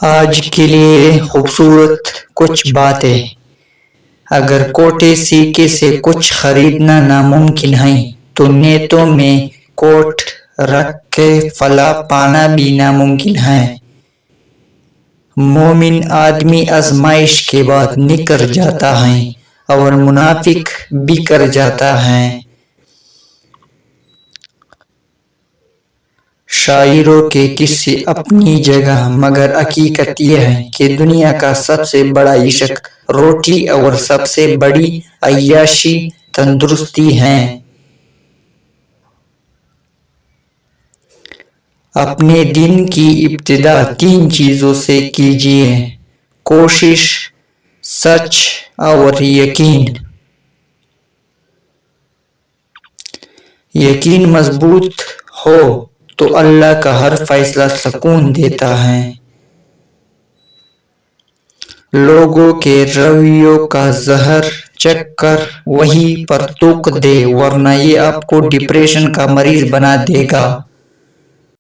آج کے لیے خوبصورت کچھ باتیں۔ اگر کوٹے سیکے سے کچھ خریدنا ناممکن ہے تو نیتوں میں کوٹ رکھ کے فلاح پانا بھی ناممکن ہے۔ مومن آدمی آزمائش کے بعد نکر جاتا ہے اور منافق بکر جاتا ہے۔ شاعروں کے قصے اپنی جگہ، مگر حقیقت یہ ہے کہ دنیا کا سب سے بڑا عشق روٹی اور سب سے بڑی عیاشی تندرستی ہے۔ اپنے دن کی ابتدا 3 چیزوں سے کیجیے: کوشش، سچ اور یقین۔ یقین مضبوط ہو تو اللہ کا ہر فیصلہ سکون دیتا ہے۔ لوگوں کے رویوں کا زہر چکھ کر وہیں پر تھوک دیں ورنہ یہ آپ کو ڈپریشن کا مریض بنا دے گا۔